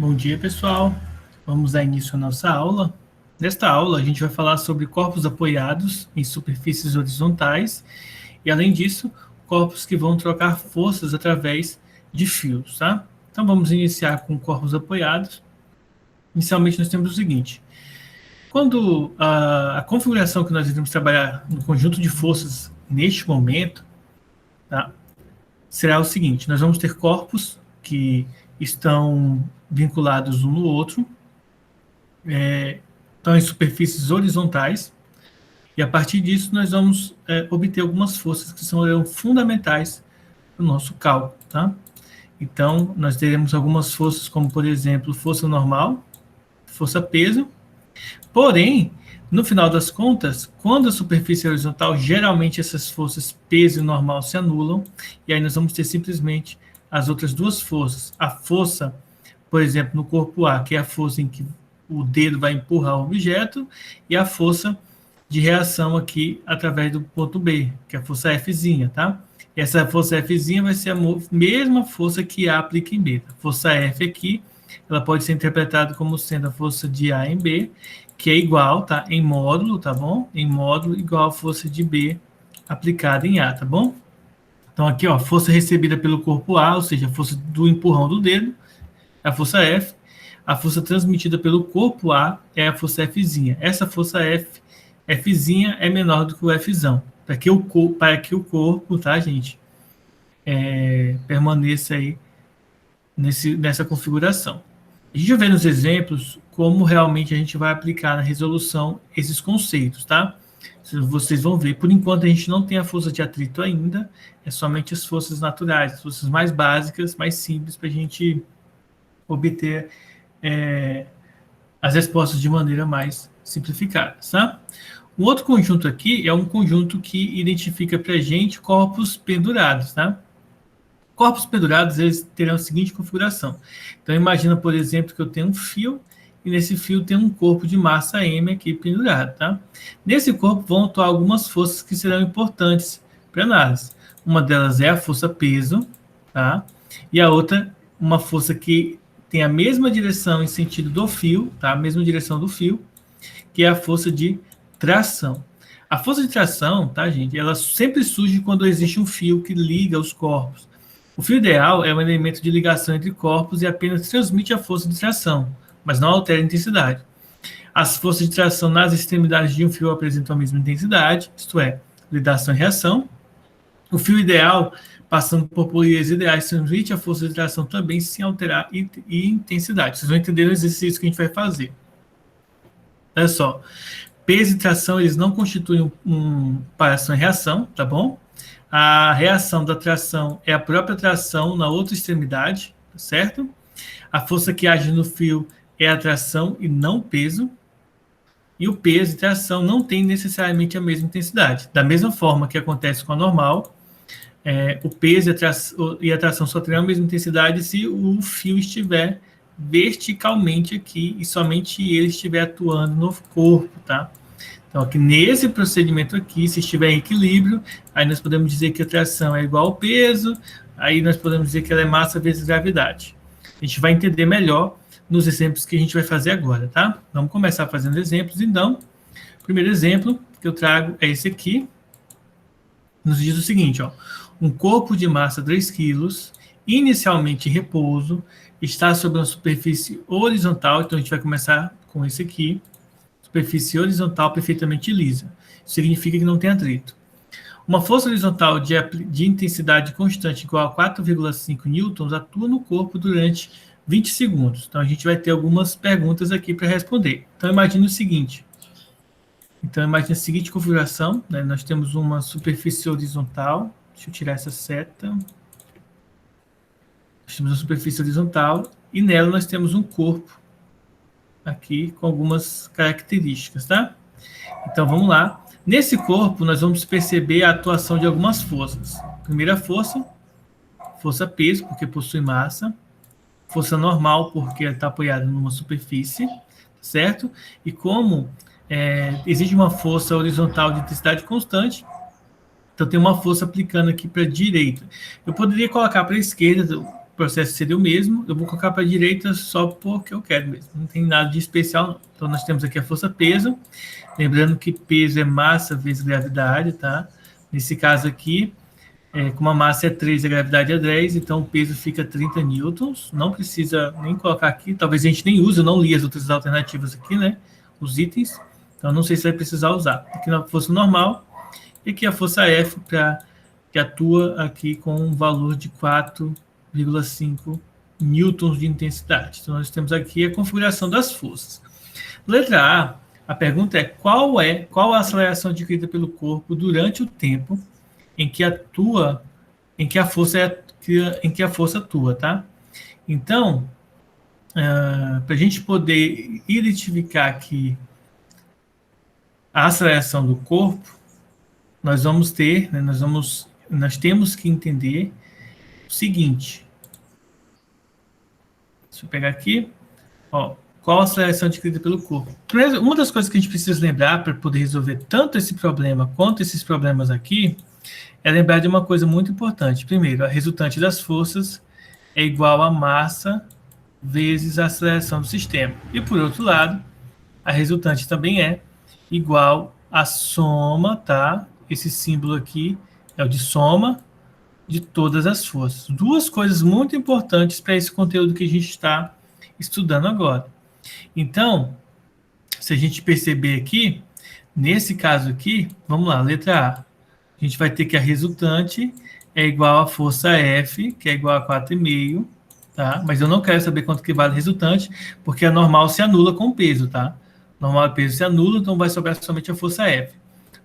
Bom dia, pessoal. Vamos dar início à nossa aula. Nesta aula, a gente vai falar sobre corpos apoiados em superfícies horizontais e, além disso, corpos que vão trocar forças através de fios, tá? Então, vamos iniciar com corpos apoiados. Inicialmente, nós temos o seguinte. Quando a configuração que nós iremos trabalhar no conjunto de forças neste momento, tá, será o seguinte. Nós vamos ter corpos que estão vinculados um no outro, estão em superfícies horizontais, e a partir disso nós vamos obter algumas forças que são fundamentais para o nosso cálculo, tá? Então, nós teremos algumas forças, como, por exemplo, força normal, força peso, porém, no final das contas, quando a superfície é horizontal, geralmente essas forças peso e normal se anulam, e aí nós vamos ter simplesmente as outras duas forças. A força, por exemplo, no corpo A, que é a força em que o dedo vai empurrar o objeto, e a força de reação aqui através do ponto B, que é a força Fzinha, tá? Essa força Fzinha vai ser a mesma força que A aplica em B. A força F aqui, ela pode ser interpretada como sendo a força de A em B, que é igual, tá? Em módulo, tá bom? Em módulo igual a força de B aplicada em A, tá bom? Então aqui, ó, força recebida pelo corpo A, ou seja, a força do empurrão do dedo, é a força F. A força transmitida pelo corpo A é a força Fzinha. Essa força Fzinha é menor do que o Fzão. Para que o corpo, tá, gente, permaneça aí nessa configuração. A gente vai ver nos exemplos como realmente a gente vai aplicar na resolução esses conceitos, tá? Vocês vão ver. Por enquanto, a gente não tem a força de atrito ainda, é somente as forças naturais, as forças mais básicas, mais simples, para a gente obter as respostas de maneira mais simplificada, tá? O outro conjunto aqui é um conjunto que identifica para a gente corpos pendurados, tá? Corpos pendurados, eles terão a seguinte configuração. Então, imagina, por exemplo, que eu tenho um fio, e nesse fio tem um corpo de massa M aqui pendurado, tá? Nesse corpo vão atuar algumas forças que serão importantes para a análise. Uma delas é a força peso, tá? E a outra, uma força que tem a mesma direção em sentido do fio, tá? A mesma direção do fio, que é a força de tração. A força de tração, tá, gente? Ela sempre surge quando existe um fio que liga os corpos. O fio ideal é um elemento de ligação entre corpos e apenas transmite a força de tração, mas não altera a intensidade. As forças de tração nas extremidades de um fio apresentam a mesma intensidade, isto é, ligação e reação. O fio ideal, passando por polias ideais, transmite a força de tração também sem alterar e intensidade. Vocês vão entender o exercício que a gente vai fazer. Olha só, peso e tração, eles não constituem para ação e reação, tá bom? A reação da tração é a própria tração na outra extremidade, certo? A força que age no fio é a tração e não o peso. E o peso e tração não têm necessariamente a mesma intensidade. Da mesma forma que acontece com a normal, o peso e a tração só terão a mesma intensidade se o fio estiver verticalmente aqui e somente ele estiver atuando no corpo, tá? Então, aqui nesse procedimento aqui, se estiver em equilíbrio, aí nós podemos dizer que a tração é igual ao peso, aí nós podemos dizer que ela é massa vezes gravidade. A gente vai entender melhor nos exemplos que a gente vai fazer agora, tá? Vamos começar fazendo exemplos, então. O primeiro exemplo que eu trago é esse aqui. Nos diz o seguinte, ó. Um corpo de massa 3 kg, inicialmente em repouso, está sobre uma superfície horizontal, então a gente vai começar com esse aqui. Superfície horizontal perfeitamente lisa. Isso significa que não tem atrito. Uma força horizontal de intensidade constante igual a 4,5 newtons atua no corpo durante 20 segundos. Então, a gente vai ter algumas perguntas aqui para responder. Então, imagine o seguinte. Então, imagine a seguinte configuração. Né? Nós temos uma superfície horizontal. Deixa eu tirar essa seta. Nós temos uma superfície horizontal e nela nós temos um corpo aqui com algumas características, tá? Então, vamos lá. Nesse corpo, nós vamos perceber a atuação de algumas forças. Primeira força, força peso, porque possui massa. Força normal, porque está apoiada numa superfície, certo? E como existe uma força horizontal de intensidade constante, então tem uma força aplicando aqui para a direita. Eu poderia colocar para a esquerda, processo seria o mesmo, eu vou colocar para a direita só porque eu quero mesmo, não tem nada de especial não. Então, nós temos aqui a força-peso, lembrando que peso é massa vezes gravidade, tá? Nesse caso aqui, como a massa é 3 e a gravidade é 10, então o peso fica 30 newtons, não precisa nem colocar aqui, talvez a gente nem use, eu não li as outras alternativas aqui, né? Os itens, então não sei se vai precisar usar. Aqui na força normal, e aqui a força F, que atua aqui com um valor de 4,5 newtons de intensidade. Então, nós temos aqui a configuração das forças. Letra A pergunta é qual a aceleração adquirida pelo corpo durante o tempo em que a força atua, tá? Então, para a gente poder identificar aqui a aceleração do corpo, nós vamos ter, né, nós temos que entender o seguinte. Deixa eu pegar aqui. Ó, qual a aceleração adquirida pelo corpo? Uma das coisas que a gente precisa lembrar para poder resolver tanto esse problema quanto esses problemas aqui é lembrar de uma coisa muito importante. Primeiro, a resultante das forças é igual a massa vezes a aceleração do sistema. E, por outro lado, a resultante também é igual à soma, tá? Esse símbolo aqui é o de soma de todas as forças. Duas coisas muito importantes para esse conteúdo que a gente está estudando agora. Então, se a gente perceber aqui, nesse caso aqui, vamos lá, letra A. A gente vai ter que a resultante é igual à força F, que é igual a 4,5, tá? Mas eu não quero saber quanto que vale a resultante, porque a normal se anula com o peso, tá? Normal e peso se anula, então vai sobrar somente a força F.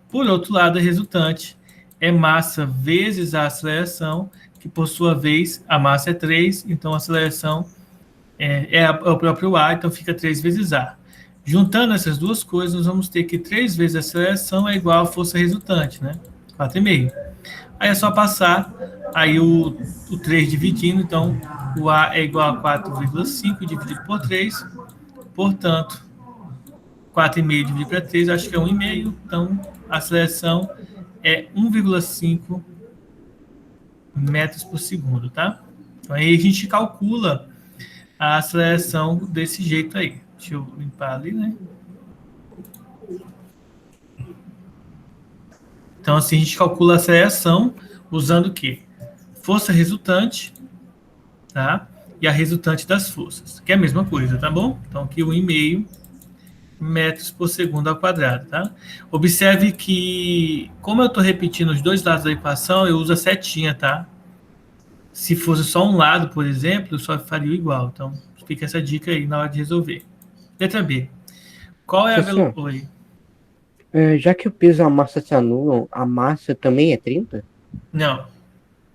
Por outro lado, a resultante é massa vezes a aceleração, que por sua vez, a massa é 3, então a aceleração é o próprio A, então fica 3 vezes A. Juntando essas duas coisas, nós vamos ter que 3 vezes a aceleração é igual à força resultante, né? 4,5. Aí é só passar aí o 3 dividindo, então o A é igual a 4,5 dividido por 3, portanto, 4,5 dividido por 3, acho que é 1,5, então a aceleração é 1,5 metros por segundo, tá? Então aí a gente calcula a aceleração desse jeito aí. Deixa eu limpar ali, né? Então, assim, a gente calcula a aceleração usando o quê? Força resultante, tá? E a resultante das forças, que é a mesma coisa, tá bom? Então, aqui 1,5 metros por segundo ao quadrado, tá? Observe que, como eu estou repetindo os dois lados da equação, eu uso a setinha, tá? Se fosse só um lado, por exemplo, eu só faria o igual. Então, fica essa dica aí na hora de resolver. Letra B. Qual é a velocidade? Já que o peso e a massa se anulam, a massa também é 30? Não.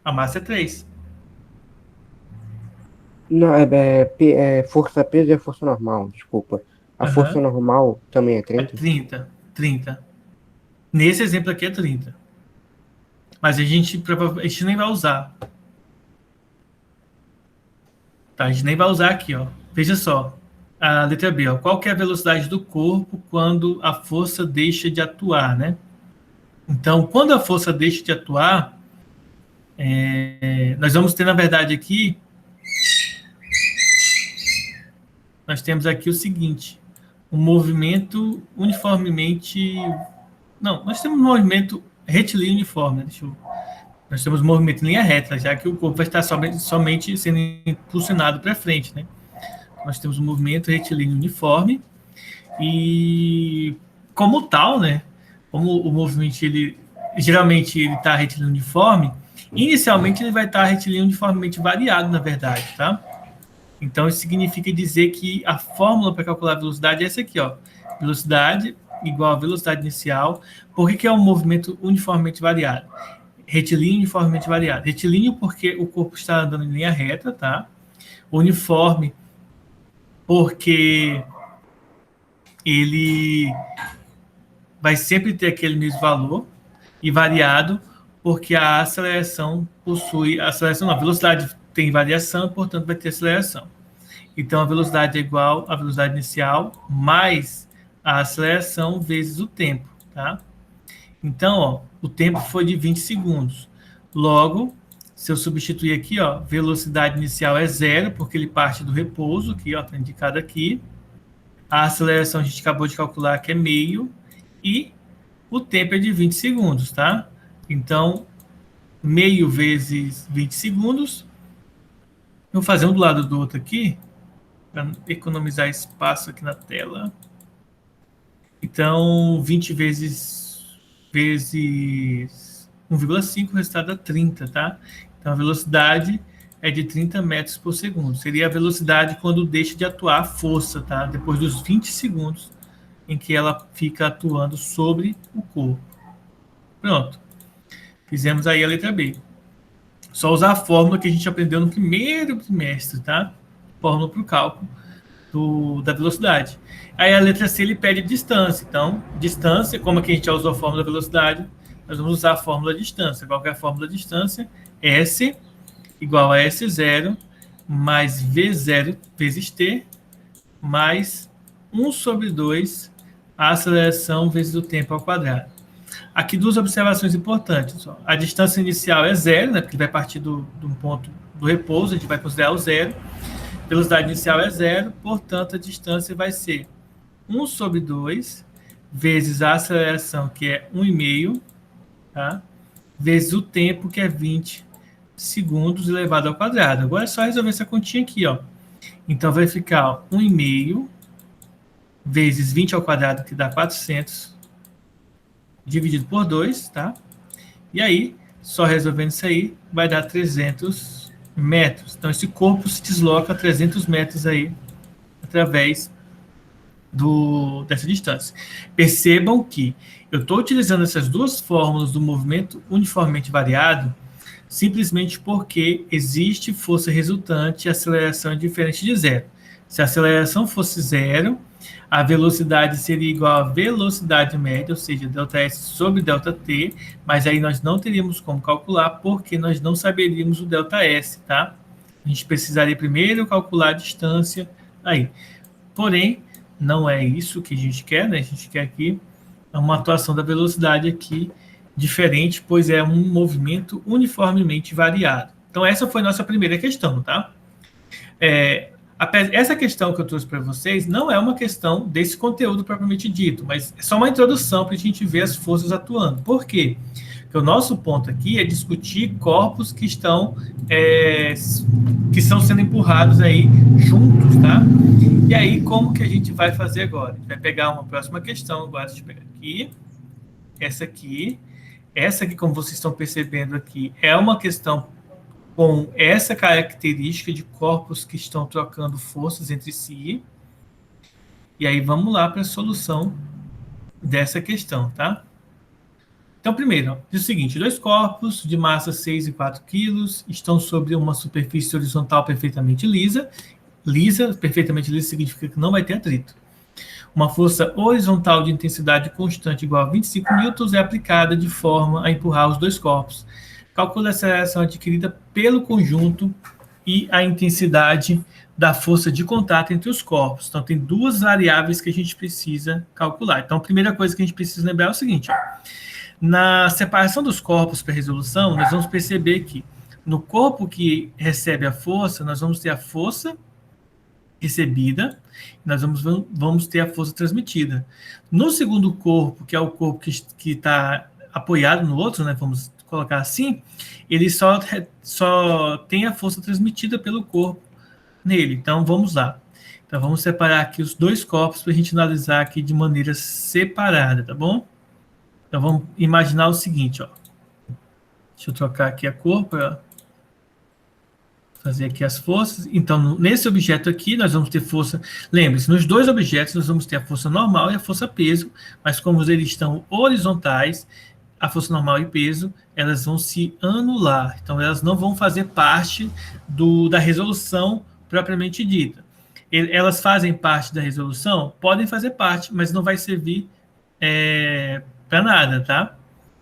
A massa é 3. Não, força peso é força normal, desculpa. A força Uhum. normal também é É 30? 30. 30. Nesse exemplo aqui é 30. Mas a gente nem vai usar. Tá? A gente nem vai usar aqui, ó. Veja só. A letra B, ó. Qual que é a velocidade do corpo quando a força deixa de atuar, né? Então, quando a força deixa de atuar, nós vamos ter, na verdade, aqui, nós temos aqui o seguinte, um movimento uniformemente... Não, nós temos um movimento retilíneo uniforme, nós temos um movimento em linha reta, já que o corpo vai estar somente sendo impulsionado para frente, né? Nós temos um movimento retilíneo uniforme e, como tal, né? Como o movimento, geralmente ele está retilíneo uniforme, inicialmente ele vai estar retilíneo uniformemente variado, na verdade, tá? Então, isso significa dizer que a fórmula para calcular a velocidade é essa aqui, ó. Velocidade igual a velocidade inicial. Por que é um movimento uniformemente variado? Retilíneo uniformemente variado. Retilíneo porque o corpo está andando em linha reta, tá? Uniforme porque ele vai sempre ter aquele mesmo valor, e variado porque a aceleração a velocidade tem variação, portanto vai ter aceleração. Então a velocidade é igual à velocidade inicial mais a aceleração vezes o tempo, tá? Então, ó, o tempo foi de 20 segundos. Logo, Se eu substituir aqui, ó, velocidade inicial é 0, porque ele parte do repouso, aqui, ó, está indicado aqui. A aceleração a gente acabou de calcular que é meio, e o tempo é de 20 segundos, tá? Então, meio vezes 20 segundos. Eu vou fazer um do lado do outro aqui, para economizar espaço aqui na tela. Então, 20 vezes 1,5, o resultado dá 30, tá? Então, a velocidade é de 30 metros por segundo. Seria a velocidade quando deixa de atuar a força, tá? Depois dos 20 segundos em que ela fica atuando sobre o corpo. Pronto. Fizemos aí a letra B. Só usar a fórmula que a gente aprendeu no primeiro trimestre, tá? Fórmula para o cálculo da velocidade. Aí a letra C ele pede distância. Então, distância, como aqui a gente já usou a fórmula da velocidade, nós vamos usar a fórmula da distância. Qual que é a fórmula da distância? S igual a S0 mais V0 vezes T mais 1 sobre 2 a aceleração vezes o tempo ao quadrado. Aqui duas observações importantes. A distância inicial é 0, né, porque vai partir do ponto do repouso, a gente vai considerar o 0. Velocidade inicial é 0, portanto, a distância vai ser 1 sobre 2 vezes a aceleração, que é 1,5, tá? Vezes o tempo, que é 20 segundos elevado ao quadrado. Agora é só resolver essa continha aqui, ó. Então, vai ficar 1,5 vezes 20 ao quadrado, que dá 400, dividido por 2, tá? E aí, só resolvendo isso aí, vai dar 300 metros. Então, esse corpo se desloca a 300 metros aí, através dessa distância. Percebam que eu estou utilizando essas duas fórmulas do movimento uniformemente variado simplesmente porque existe força resultante e aceleração diferente de zero. Se a aceleração fosse zero, a velocidade seria igual à velocidade média, ou seja, ΔS sobre ΔT, mas aí nós não teríamos como calcular porque nós não saberíamos o ΔS, tá? A gente precisaria primeiro calcular a distância aí. Porém, não é isso que a gente quer, né? A gente quer aqui uma atuação da velocidade aqui diferente, pois é um movimento uniformemente variado. Então, essa foi a nossa primeira questão, tá? Essa questão que eu trouxe para vocês não é uma questão desse conteúdo propriamente dito, mas é só uma introdução para a gente ver as forças atuando. Por quê? Porque o nosso ponto aqui é discutir corpos que estão sendo empurrados aí juntos, tá? E aí, como que a gente vai fazer agora? A gente vai pegar uma próxima questão, agora deixa eu pegar aqui, essa aqui, como vocês estão percebendo aqui, é uma questão com essa característica de corpos que estão trocando forças entre si. E aí vamos lá para a solução dessa questão, tá? Então, primeiro, diz o seguinte: dois corpos de massa 6 e 4 quilos estão sobre uma superfície horizontal perfeitamente lisa. Perfeitamente lisa significa que não vai ter atrito. Uma força horizontal de intensidade constante igual a 25 newtons é aplicada de forma a empurrar os dois corpos. Calcule a aceleração adquirida pelo conjunto e a intensidade da força de contato entre os corpos. Então, tem duas variáveis que a gente precisa calcular. Então, a primeira coisa que a gente precisa lembrar é o seguinte: ó, na separação dos corpos para resolução, nós vamos perceber que no corpo que recebe a força, nós vamos ter a força recebida, nós vamos ter a força transmitida. No segundo corpo, que é o corpo que está apoiado no outro, né, vamos colocar assim, ele só tem a força transmitida pelo corpo nele. Então, vamos lá. Então, vamos separar aqui os dois corpos para a gente analisar aqui de maneira separada, tá bom? Então, vamos imaginar o seguinte, ó. Deixa eu trocar aqui a cor para fazer aqui as forças. Então, nesse objeto aqui, nós vamos ter força. Lembre-se, nos dois objetos, nós vamos ter a força normal e a força peso, mas como eles estão horizontais, a força normal e peso, elas vão se anular. Então, elas não vão fazer parte da resolução propriamente dita. Elas fazem parte da resolução? Podem fazer parte, mas não vai servir para nada, tá?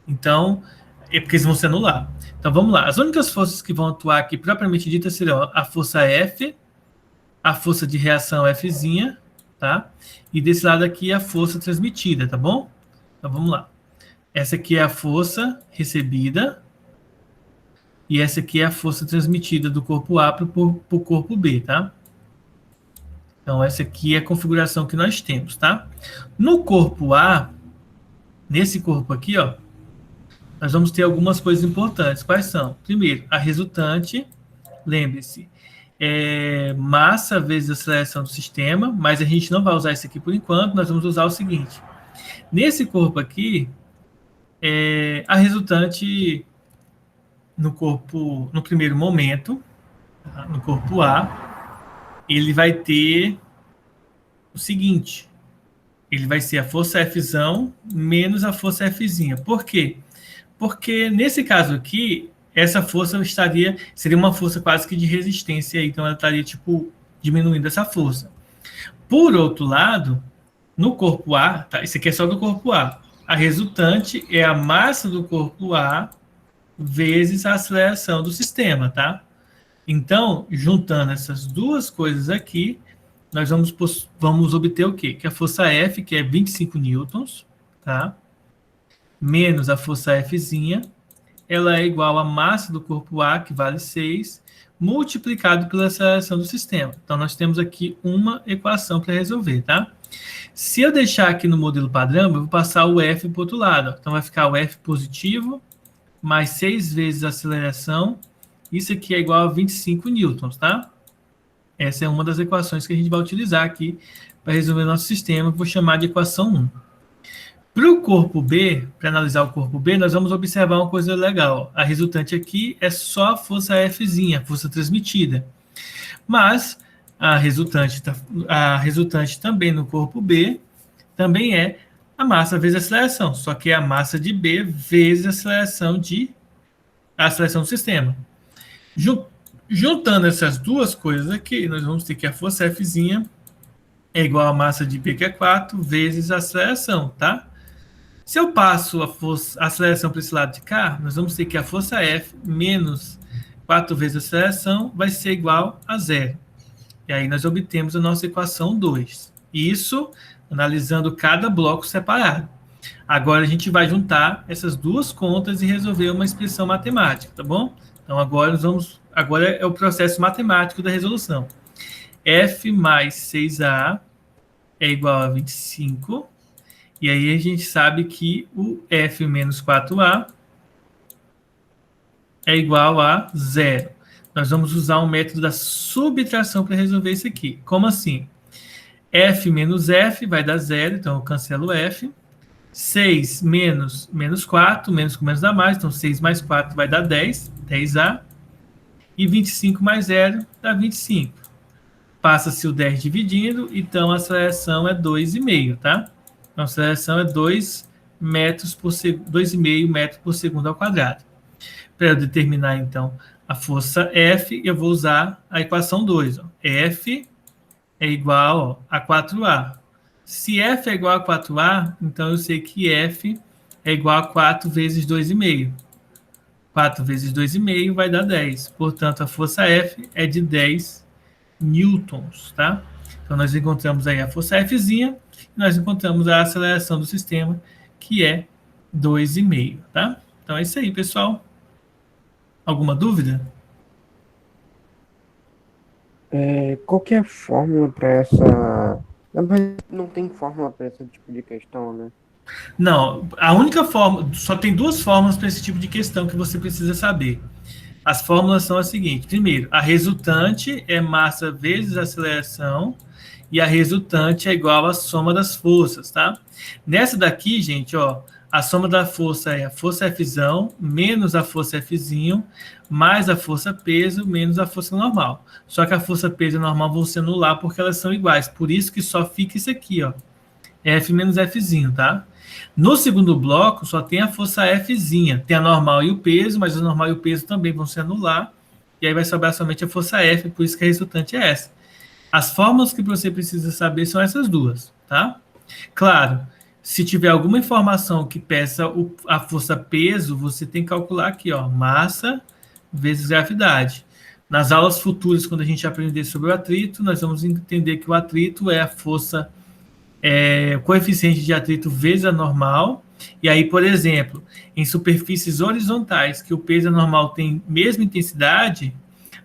Então, é porque eles vão se anular. Então, vamos lá. As únicas forças que vão atuar aqui propriamente dita serão a força F, a força de reação Fzinha, tá? E desse lado aqui a força transmitida, tá bom? Então, vamos lá. Essa aqui é a força recebida. e essa aqui é a força transmitida do corpo A para o corpo B, tá? Então, essa aqui é a configuração que nós temos, tá? No corpo A, nesse corpo aqui, ó, nós vamos ter algumas coisas importantes. Quais são? Primeiro, a resultante, lembre-se, é massa vezes a aceleração do sistema, mas a gente não vai usar isso aqui por enquanto, nós vamos usar o seguinte. Nesse corpo aqui, a resultante no primeiro momento, tá? No corpo A, ele vai ter o seguinte, ele vai ser a força Fzão menos a força Fzinha. Por quê? Porque nesse caso aqui, essa força seria uma força quase que de resistência, então ela estaria tipo diminuindo essa força. Por outro lado, no corpo A, tá? Isso aqui é só do corpo A. A resultante é a massa do corpo A vezes a aceleração do sistema, tá? Então, juntando essas duas coisas aqui, nós vamos obter o quê? Que a força F, que é 25 newtons, tá? Menos a força Fzinha, ela é igual à massa do corpo A, que vale 6, multiplicado pela aceleração do sistema. Então, nós temos aqui uma equação para resolver, tá? Se eu deixar aqui no modelo padrão, eu vou passar o F para o outro lado. Então, vai ficar o F positivo, mais 6 vezes a aceleração. Isso aqui é igual a 25 newtons, tá? Essa é uma das equações que a gente vai utilizar aqui para resolver o nosso sistema, que vou chamar de equação 1. Para o corpo B, para analisar o corpo B, nós vamos observar uma coisa legal. A resultante aqui é só a força Fzinha, a força transmitida. Mas a resultante também no corpo B também é a massa vezes a aceleração, só que é a massa de B vezes a aceleração do sistema. Juntando essas duas coisas aqui, nós vamos ter que a força Fzinha é igual a massa de B, que é 4, vezes a aceleração, tá? Se eu passo a aceleração para esse lado de cá, nós vamos ter que a força F menos 4 vezes a aceleração vai ser igual a 0. E aí nós obtemos a nossa equação 2. Isso analisando cada bloco separado. Agora a gente vai juntar essas duas contas e resolver uma expressão matemática, tá bom? Então agora é o processo matemático da resolução. F mais 6A é igual a 25. E aí a gente sabe que o F menos 4A é igual a 0. Nós vamos usar um método da subtração para resolver isso aqui. Como assim? F menos F vai dar 0, então eu cancelo F. 6 menos 4, menos com menos dá mais, então 6 mais 4 vai dar 10, 10A. E 25 mais 0 dá 25. Passa-se o 10 dividindo, então a aceleração é 2,5, tá? Então, a aceleração é 2,5 metros por segundo ao quadrado. Para eu determinar, então, a força F, eu vou usar a equação 2. Ó. F é igual a 4A. Se F é igual a 4A, então eu sei que F é igual a 4 vezes 2,5. 4 vezes 2,5 vai dar 10. Portanto, a força F é de 10 newtons, tá? Então, nós encontramos aí a força Fzinha, nós encontramos a aceleração do sistema, que é 2,5, tá? Então, é isso aí, pessoal. Alguma dúvida? Qual que é a fórmula para essa... Não tem fórmula para esse tipo de questão, né? Não, a única forma... Só tem duas fórmulas para esse tipo de questão que você precisa saber. As fórmulas são as seguintes. Primeiro, a resultante é massa vezes aceleração, e a resultante é igual à soma das forças, tá? Nessa daqui, gente, ó, a soma da força é a força Fzão menos a força Fzinho, mais a força peso menos a força normal. Só que a força peso e a normal vão se anular porque elas são iguais. Por isso que só fica isso aqui, ó. F menos Fzinho, tá? No segundo bloco, só tem a força Fzinha. Tem a normal e o peso, mas a normal e o peso também vão se anular. E aí vai sobrar somente a força F, por isso que a resultante é essa. As fórmulas que você precisa saber são essas duas, tá? Claro, se tiver alguma informação que peça a força peso, você tem que calcular aqui, ó, massa vezes gravidade. Nas aulas futuras, quando a gente aprender sobre o atrito, nós vamos entender que o atrito é a força, o coeficiente de atrito vezes a normal, E aí, por exemplo, em superfícies horizontais, que o peso normal tem mesma intensidade,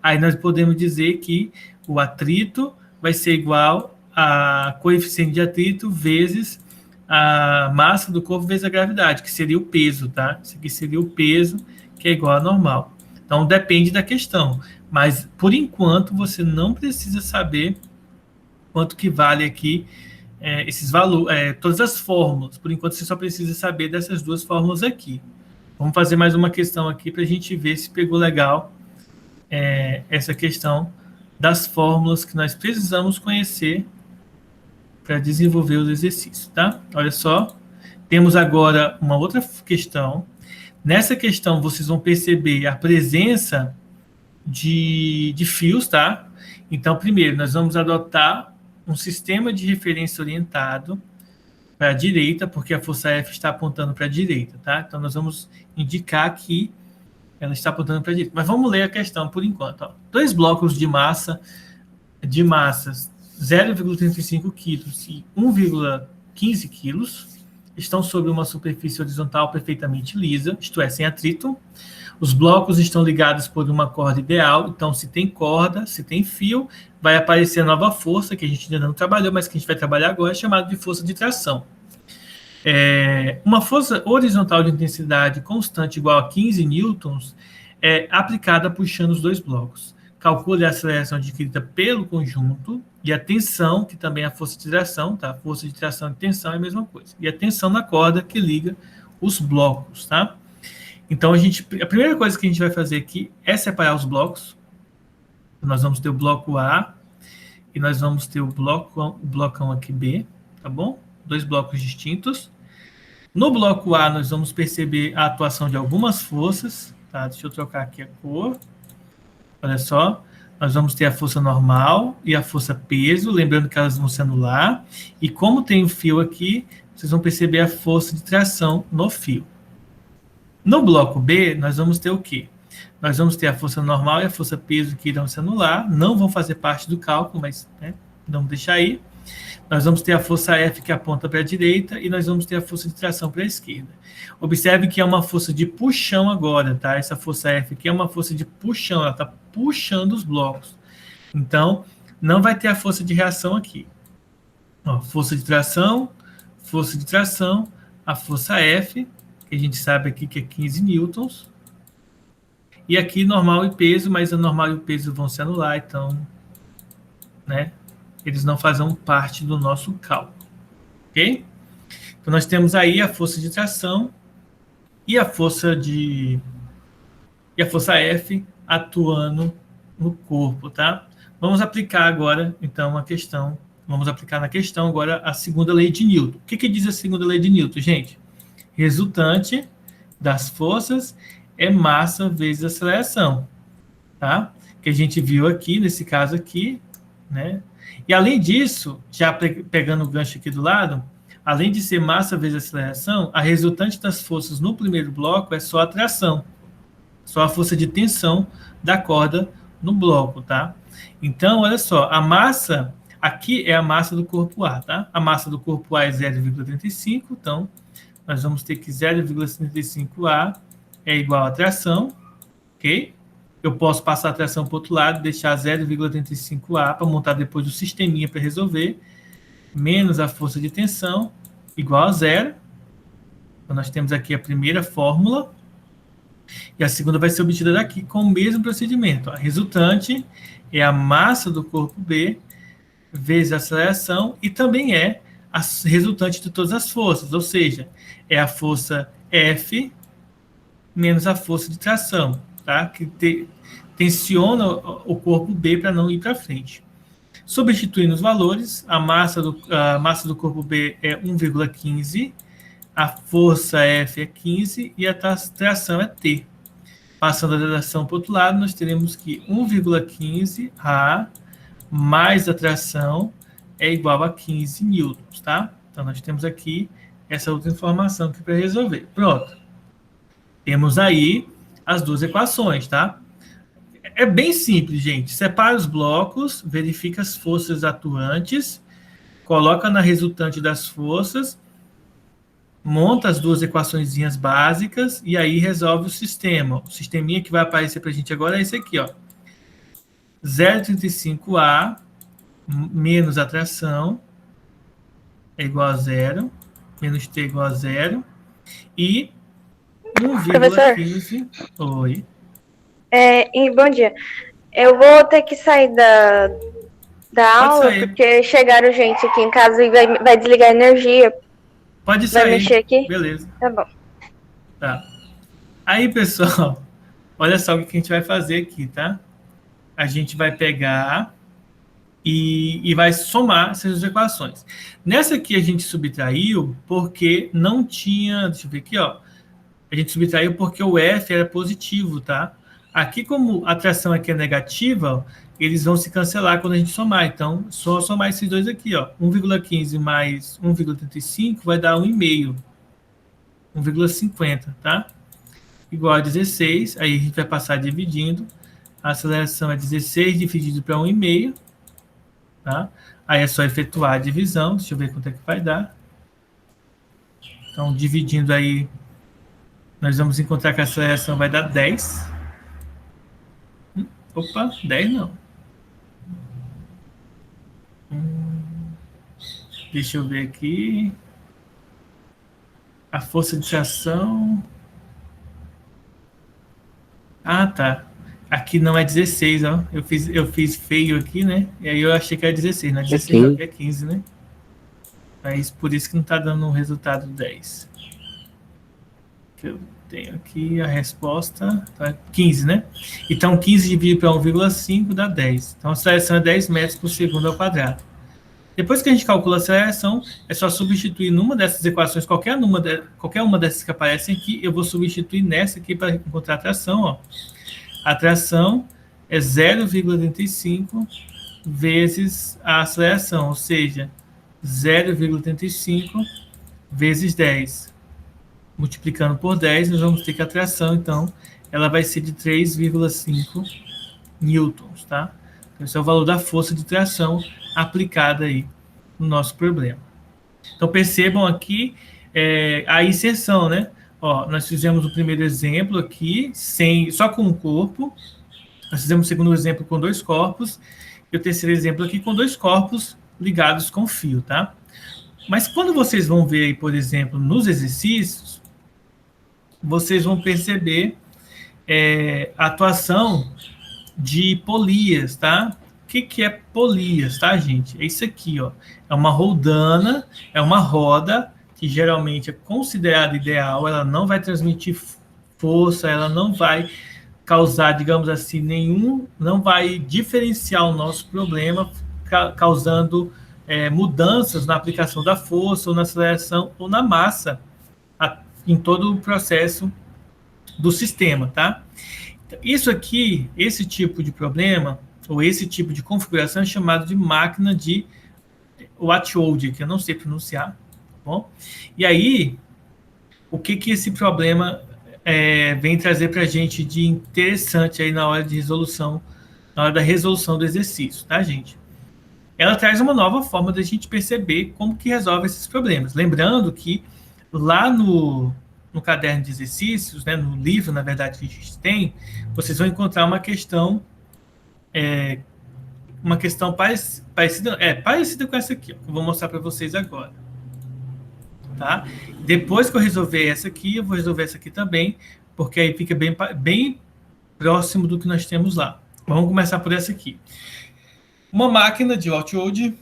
aí nós podemos dizer que o atrito vai ser igual a coeficiente de atrito vezes a massa do corpo vezes a gravidade, que seria o peso, tá? Isso aqui seria o peso, que é igual a normal. Então, depende da questão. Mas, por enquanto, você não precisa saber quanto que vale aqui esses valores, todas as fórmulas. Por enquanto, você só precisa saber dessas duas fórmulas aqui. Vamos fazer mais uma questão aqui para a gente ver se pegou legal essa questão das fórmulas que nós precisamos conhecer para desenvolver os exercícios, tá? Olha só, temos agora uma outra questão. Nessa questão, vocês vão perceber a presença de fios, tá? Então, primeiro, nós vamos adotar um sistema de referência orientado para a direita, porque a força F está apontando para a direita, tá? Então, nós vamos indicar que ela está apontando para a direita. Mas vamos ler a questão por enquanto. Ó. 2 blocos de massas 0,35 kg e 1,15 kg estão sobre uma superfície horizontal perfeitamente lisa, isto é, sem atrito. Os blocos estão ligados por uma corda ideal, então se tem corda, se tem fio, vai aparecer a nova força, que a gente ainda não trabalhou, mas que a gente vai trabalhar agora, chamada de força de tração. Uma força horizontal de intensidade constante igual a 15 newtons é aplicada puxando os 2 blocos. Calcule a aceleração adquirida pelo conjunto e a tensão, que também é a força de tração, tá? Força de tração e tensão é a mesma coisa. E a tensão na corda que liga os blocos, tá? Então, a primeira coisa que a gente vai fazer aqui é separar os blocos. Nós vamos ter o bloco A e nós vamos ter o blocão aqui B, tá bom? 2 blocos distintos. No bloco A, nós vamos perceber a atuação de algumas forças, tá? Deixa eu trocar aqui a cor. Olha só, nós vamos ter a força normal e a força peso, lembrando que elas vão se anular. E como tem o fio aqui, vocês vão perceber a força de tração no fio. No bloco B, nós vamos ter o quê? Nós vamos ter a força normal e a força peso que irão se anular, não vão fazer parte do cálculo, mas vamos deixar aí. Nós vamos ter a força F que aponta para a direita e nós vamos ter a força de tração para a esquerda. Observe que é uma força de puxão agora, tá? Essa força F aqui é uma força de puxão, ela está puxando os blocos. Então, não vai ter a força de reação aqui. Ó, força de tração, a força F, que a gente sabe aqui que é 15 newtons. E aqui normal e peso, mas o normal e o peso vão se anular, então, né? Eles não fazem parte do nosso cálculo, ok? Então, nós temos aí a força de tração e a força F atuando no corpo, tá? Vamos aplicar agora, então, vamos aplicar na questão agora a segunda lei de Newton. O que diz a segunda lei de Newton, gente? Resultante das forças é massa vezes aceleração, tá? Que a gente viu aqui, nesse caso aqui, né? E além disso, já pegando o gancho aqui do lado, além de ser massa vezes aceleração, a resultante das forças no primeiro bloco é só a tração, só a força de tensão da corda no bloco, tá? Então, olha só, a massa, aqui é a massa do corpo A, tá? A massa do corpo A é 0,35, então, nós vamos ter que 0,75A é igual a tração, ok? Eu posso passar a tração para o outro lado, deixar 0,85A para montar depois o sisteminha para resolver, menos a força de tensão, igual a 0. Então, nós temos aqui a primeira fórmula, e a segunda vai ser obtida daqui com o mesmo procedimento. A resultante é a massa do corpo B vezes a aceleração, e também é a resultante de todas as forças, ou seja, é a força F menos a força de tração, tá? Que tensiona o corpo B para não ir para frente. Substituindo os valores, a massa do corpo B é 1,15, a força F é 15 e a tração é T. Passando a tração para o outro lado, nós teremos que 1,15 A mais a tração é igual a 15 newtons, tá? Então, nós temos aqui essa outra informação aqui para resolver. Pronto. Temos aí as duas equações, tá? É bem simples, gente. Separa os blocos, verifica as forças atuantes, coloca na resultante das forças monta as duas equaçõezinhas básicas e aí resolve o sistema. O sisteminha que vai aparecer para a gente agora é esse aqui, ó. 0,35A menos atração é igual a zero, menos T igual a zero, e Professor, 1,15. Oi. bom dia. Eu vou ter que sair da Pode aula, sair. porque chegaram gente aqui em casa e vai desligar a energia. Pode Vai sair. mexer aqui? Beleza. Tá bom. Tá. Aí, pessoal, olha só o que a gente vai fazer aqui, tá? A gente vai pegar e vai somar essas equações. Nessa aqui a gente subtraiu porque não tinha... Deixa eu ver aqui, ó. A gente subtraiu porque o F era positivo, tá? Aqui, como a atração aqui é negativa, ó, eles vão se cancelar quando a gente somar. Então, só somar esses dois aqui, ó. 1,15 mais 1,35 vai dar 1,5. 1,50, tá? Igual a 16. Aí a gente vai passar dividindo. A aceleração é 16 dividido para 1,5. Tá? Aí é só efetuar a divisão. Deixa eu ver quanto é que vai dar. Então, dividindo aí, nós vamos encontrar que a aceleração vai dar 10. Opa, 10 não. Deixa eu ver aqui. A força de tração. Ah, tá. Aqui não é 16, ó. Eu fiz feio aqui, né? E aí eu achei que era 16, não é 16, não, é 15, né? Mas por isso que não está dando um resultado 10. Que eu tenho aqui a resposta, tá? 15, né? Então 15 dividido para 1,5 dá 10. Então a aceleração é 10 metros por segundo ao quadrado. Depois que a gente calcula a aceleração, é só substituir numa dessas equações, qualquer uma dessas que aparecem aqui, eu vou substituir nessa aqui para encontrar a tração, ó. A tração é 0,85 vezes a aceleração, ou seja, 0,85 vezes 10. Multiplicando por 10, nós vamos ter que a tração, então, ela vai ser de 3,5 newtons, tá? Então, esse é o valor da força de tração aplicada aí no nosso problema. Então, percebam aqui a inserção, né? Ó, nós fizemos o primeiro exemplo aqui, só com um corpo. Nós fizemos o segundo exemplo com 2 corpos. E o terceiro exemplo aqui com 2 corpos ligados com fio, tá? Mas quando vocês vão ver aí, por exemplo, nos exercícios, vocês vão perceber a atuação de polias, tá? O que é polias, tá, gente? É isso aqui, ó. É uma roldana, é uma roda que geralmente é considerada ideal, ela não vai transmitir força, ela não vai causar, digamos assim, não vai diferenciar o nosso problema, causando mudanças na aplicação da força, ou na aceleração, ou na massa, em todo o processo do sistema, tá? Isso aqui, esse tipo de problema, ou esse tipo de configuração é chamado de máquina de Watt-Old, que eu não sei pronunciar, tá bom? E aí, o que esse problema vem trazer para a gente de interessante aí na hora da resolução do exercício, tá, gente? Ela traz uma nova forma da gente perceber como que resolve esses problemas. Lembrando que lá no caderno de exercícios, né, no livro, na verdade, que a gente tem, vocês vão encontrar uma questão parecida com essa aqui, ó, que eu vou mostrar para vocês agora. Tá? Depois que eu resolver essa aqui, eu vou resolver essa aqui também, porque aí fica bem próximo do que nós temos lá. Vamos começar por essa aqui. Uma máquina de Watt-Old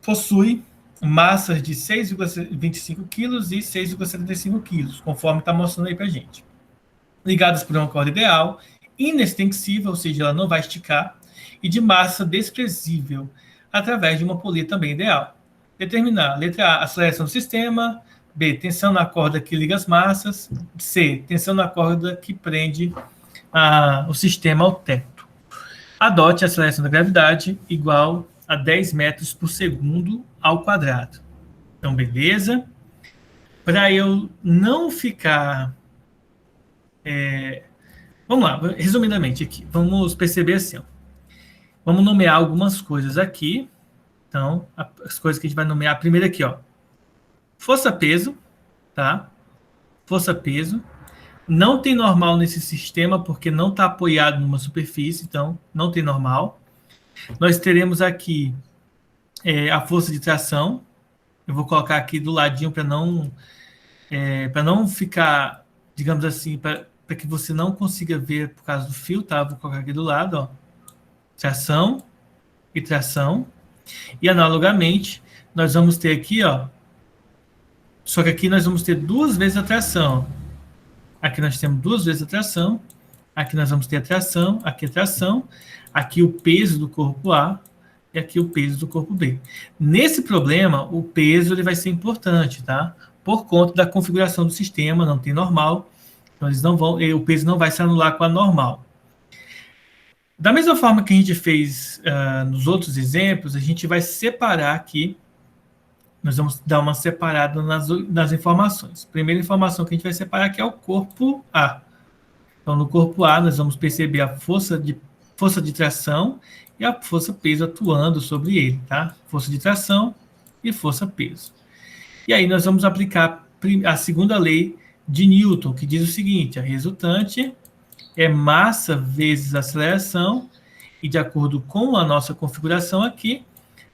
possui massas de 6,25 kg e 6,75 kg, conforme está mostrando aí para a gente. Ligadas por uma corda ideal, inextensível, ou seja, ela não vai esticar, e de massa desprezível, através de uma polia também ideal. Determinar, letra A, aceleração do sistema, B, tensão na corda que liga as massas, C, tensão na corda que prende o sistema ao teto. Adote a aceleração da gravidade igual a 10 metros por segundo ao quadrado. Então, beleza. Para eu não ficar... vamos lá, resumidamente aqui. Vamos perceber assim, ó. Vamos nomear algumas coisas aqui. Então, as coisas que a gente vai nomear, a primeira aqui, ó. Força-peso, tá? Força-peso. Não tem normal nesse sistema, porque não está apoiado numa superfície, então não tem normal. Nós teremos aqui a força de tração. Eu vou colocar aqui do ladinho para não ficar, digamos assim, para que você não consiga ver por causa do fio, tá? Vou colocar aqui do lado, ó. Tração e tração. E analogamente, nós vamos ter aqui, ó. Só que aqui nós vamos ter 2 vezes a tração. Aqui nós temos 2 vezes a tração. Aqui nós vamos ter a tração, aqui a tração, aqui o peso do corpo A e aqui o peso do corpo B. Nesse problema, o peso ele vai ser importante, tá? Por conta da configuração do sistema, não tem normal, então eles não vão, o peso não vai se anular com a normal. Da mesma forma que a gente fez nos outros exemplos, a gente vai separar aqui, nós vamos dar uma separada nas informações. A primeira informação que a gente vai separar aqui é o corpo A. Então, no corpo A, nós vamos perceber a força de tração e a força-peso atuando sobre ele, tá? Força de tração e força-peso. E aí nós vamos aplicar a segunda lei de Newton, que diz o seguinte: a resultante é massa vezes aceleração, e de acordo com a nossa configuração aqui,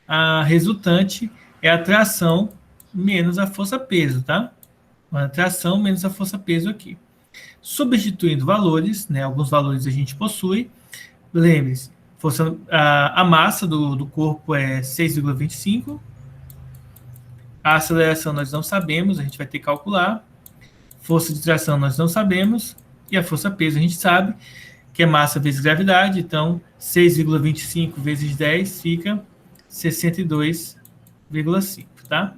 a resultante é a tração menos a força-peso, tá? A tração menos a força-peso aqui. Substituindo valores, né, alguns valores a gente possui, lembre-se, a massa do corpo é 6,25, a aceleração nós não sabemos, a gente vai ter que calcular, força de tração nós não sabemos, e a força-peso a gente sabe, que é massa vezes gravidade, então 6,25 vezes 10 fica 62,5, tá?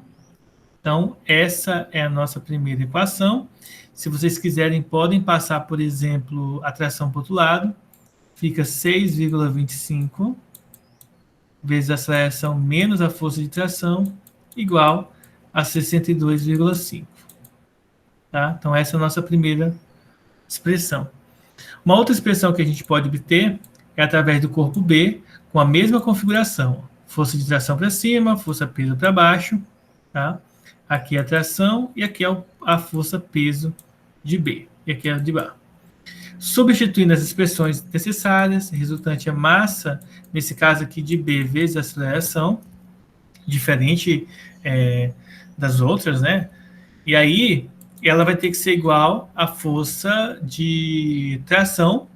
Então, essa é a nossa primeira equação. Se vocês quiserem, podem passar, por exemplo, a tração para o outro lado. Fica 6,25 vezes a aceleração menos a força de tração, igual a 62,5. Tá? Então, essa é a nossa primeira expressão. Uma outra expressão que a gente pode obter é através do corpo B, com a mesma configuração. Força de tração para cima, força-peso para baixo. Tá? Aqui é a tração e aqui é a força-peso de B. E aqui é a de A. Substituindo as expressões necessárias, a resultante é massa, nesse caso aqui de B vezes a aceleração, diferente das outras, né? E aí, ela vai ter que ser igual à força de tração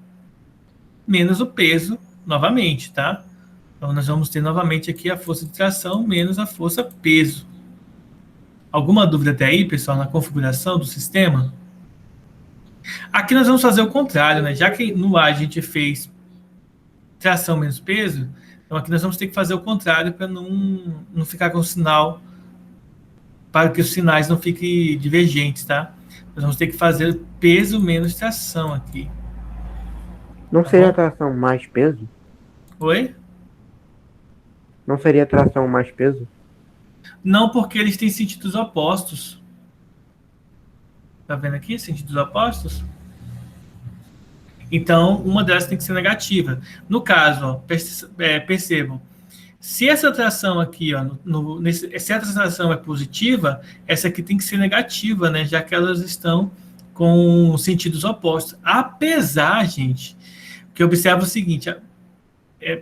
menos o peso novamente, tá? Então, nós vamos ter novamente aqui a força de tração menos a força peso. Alguma dúvida até aí, pessoal, na configuração do sistema? Aqui nós vamos fazer o contrário, né? Já que no A a gente fez tração menos peso, então aqui nós vamos ter que fazer o contrário para não ficar com o sinal, para que os sinais não fiquem divergentes, tá? Nós vamos ter que fazer peso menos tração aqui. Não seria tração mais peso? Oi? Não seria tração mais peso? Não, porque eles têm sentidos opostos. Tá vendo aqui? Sentidos opostos? Então, uma delas tem que ser negativa. No caso, ó, percebam, se essa tração aqui, ó, se essa tração é positiva, essa aqui tem que ser negativa, né? Já que elas estão com sentidos opostos. Apesar, gente, que observa o seguinte,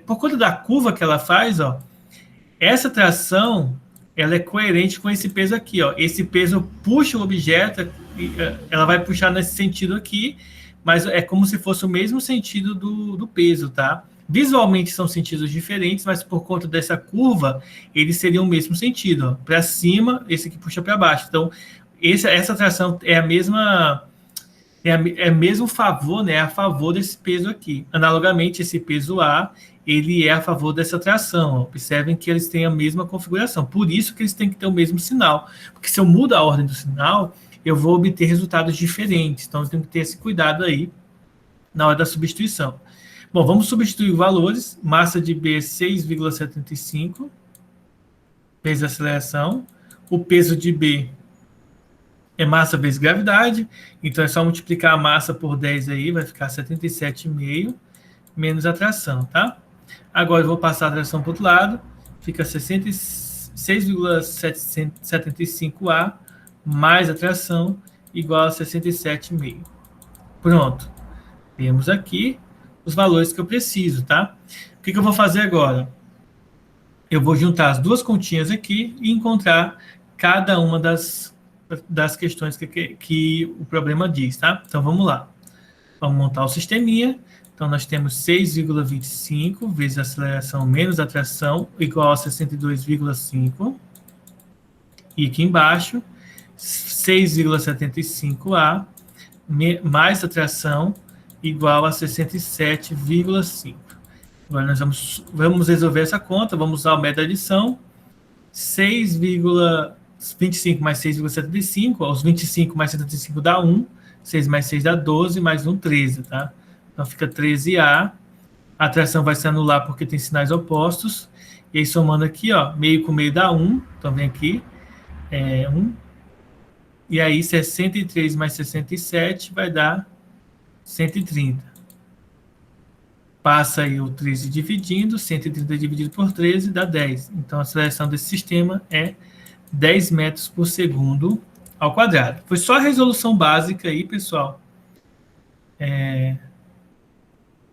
por conta da curva que ela faz, ó, essa tração ela é coerente com esse peso aqui, ó. Esse peso puxa o objeto, ela vai puxar nesse sentido aqui, mas é como se fosse o mesmo sentido do peso, tá? Visualmente são sentidos diferentes, mas por conta dessa curva, eles seriam o mesmo sentido, para cima, esse aqui puxa para baixo. Então, essa tração é a mesma, é mesmo favor, né? A favor desse peso aqui. Analogamente, esse peso A, ele é a favor dessa tração. Observem que eles têm a mesma configuração. Por isso que eles têm que ter o mesmo sinal. Porque se eu mudo a ordem do sinal, eu vou obter resultados diferentes. Então, eu tenho que ter esse cuidado aí na hora da substituição. Bom, vamos substituir valores. Massa de B 6,75 vezes a aceleração. O peso de B é massa vezes gravidade. Então, é só multiplicar a massa por 10 aí, vai ficar 77,5 menos a tração, tá? Agora eu vou passar a tração para o outro lado. Fica 6,75A mais a tração igual a 67,5. Pronto. Temos aqui os valores que eu preciso, tá? O que eu vou fazer agora? Eu vou juntar as duas continhas aqui e encontrar cada uma das questões que o problema diz, tá? Então, vamos lá. Vamos montar o sisteminha. Então, nós temos 6,25 vezes a aceleração menos a tração, igual a 62,5. E aqui embaixo, 6,75A mais a tração, igual a 67,5. Agora, nós vamos resolver essa conta. Vamos usar o método de adição. 6,25 mais 6,75. Os 25 mais 75 dá 1. 6 mais 6 dá 12, mais 1, 13, tá? Então, fica 13A. A tração vai se anular porque tem sinais opostos. E aí, somando aqui, ó, meio com meio dá 1. Então, vem aqui. 1. E aí, 63 mais 67 vai dar 130. Passa aí o 13 dividindo. 130 dividido por 13 dá 10. Então, a aceleração desse sistema é 10 metros por segundo ao quadrado. Foi só a resolução básica aí, pessoal.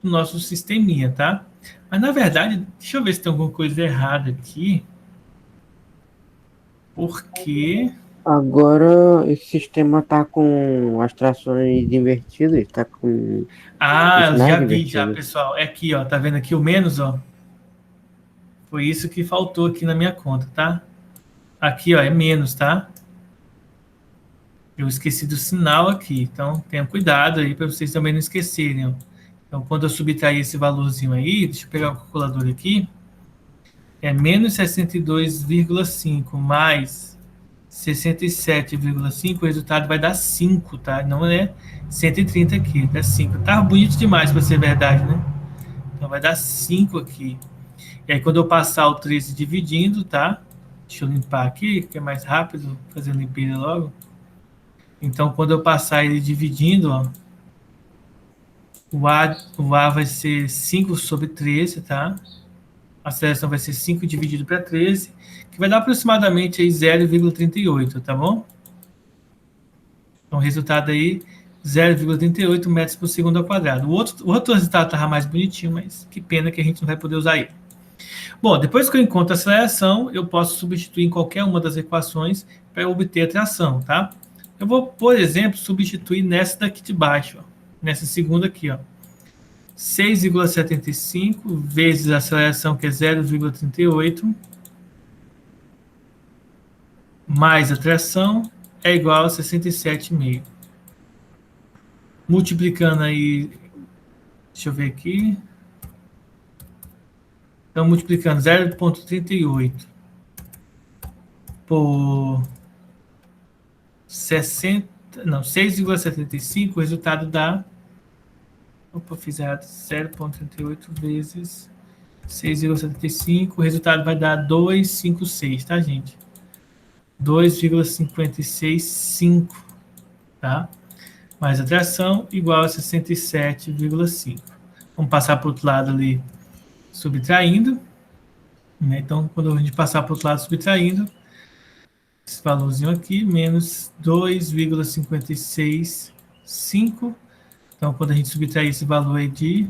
Do nosso sisteminha, tá? Mas, na verdade, deixa eu ver se tem alguma coisa errada aqui. Porque... Agora, esse sistema tá com as trações invertidas, tá com... eu já vi, já, pessoal. É aqui, ó. Tá vendo aqui o menos, ó? Foi isso que faltou aqui na minha conta, tá? Aqui, ó, é menos, tá? Eu esqueci do sinal aqui. Então, tenham cuidado aí para vocês também não esquecerem, ó. Então, quando eu subtrair esse valorzinho aí, deixa eu pegar o calculador aqui. É menos 62,5 mais 67,5, o resultado vai dar 5, tá? Não é 130 aqui, dá 5. Tá bonito demais para ser verdade, né? Então, vai dar 5 aqui. E aí, quando eu passar o 13 dividindo, tá? Deixa eu limpar aqui, que é mais rápido, fazer a limpeza logo. Então, quando eu passar ele dividindo, ó, o A vai ser 5 sobre 13, tá? A aceleração vai ser 5 dividido para 13, que vai dar aproximadamente aí 0,38, tá bom? Então, o resultado aí, 0,38 metros por segundo ao quadrado. O outro resultado estava mais bonitinho, mas que pena que a gente não vai poder usar ele. Bom, depois que eu encontro a aceleração, eu posso substituir em qualquer uma das equações para obter a tração, tá? Eu vou, por exemplo, substituir nessa daqui de baixo, ó, nessa segunda aqui, ó. 6,75 vezes a aceleração, que é 0,38, mais a tração, é igual a 67,5. Multiplicando aí, deixa eu ver aqui. Então, multiplicando 0,38 por 6,75, o resultado dá... Opa, fiz errado. 0,38 vezes 6,75, o resultado vai dar 256, tá, gente? 2,565, tá? Mais a tração, igual a 67,5. Vamos passar para o outro lado ali, subtraindo, né? Então, quando a gente passar para o outro lado subtraindo, esse valorzinho aqui, menos 2,565. Então, quando a gente subtrair esse valor aí de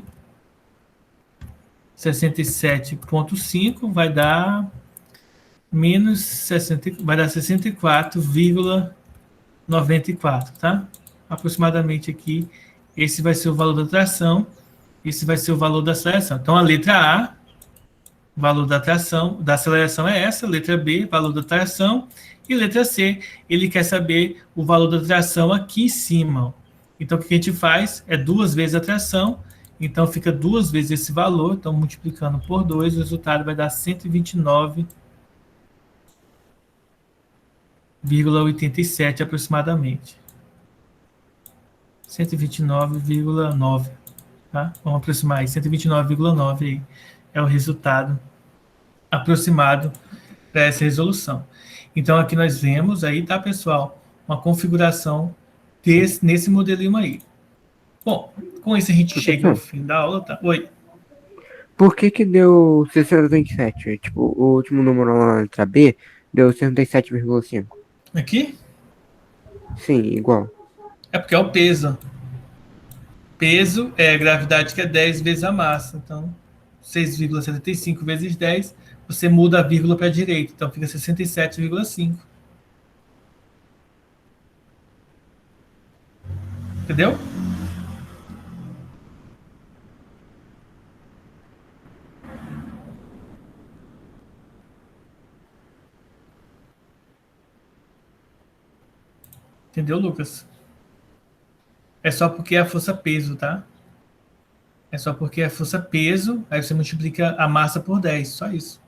67,5, vai dar menos 60, vai dar 64,94, tá? Aproximadamente aqui, esse vai ser o valor da tração, esse vai ser o valor da aceleração. Então, a letra A, valor da tração, da aceleração é essa, letra B, valor da tração, e letra C, ele quer saber o valor da tração aqui em cima, ó. Então, o que a gente faz é 2 vezes a tração, então fica 2 vezes esse valor, então multiplicando por 2, o resultado vai dar 129,87 aproximadamente. 129,9, tá? Vamos aproximar aí, 129,9 aí é o resultado aproximado para essa resolução. Então, aqui nós vemos aí, tá, pessoal, uma configuração nesse modelinho aí. Bom, com isso a gente chega ao fim da aula, tá? Oi. Por que deu 627? Tipo, o último número lá na letra B deu 67,5. Aqui? Sim, igual. É porque é o peso. Peso é a gravidade que é 10 vezes a massa. Então, 6,75 vezes 10, você muda a vírgula para a direita. Então, fica 67,5. Entendeu? Entendeu, Lucas? É só porque é a força peso, tá? É só porque é a força peso, aí você multiplica a massa por 10, só isso.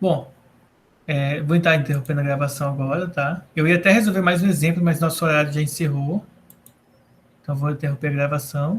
Bom, vou estar interrompendo a gravação agora, tá? Eu ia até resolver mais um exemplo, mas nosso horário já encerrou. Então vou interromper a gravação.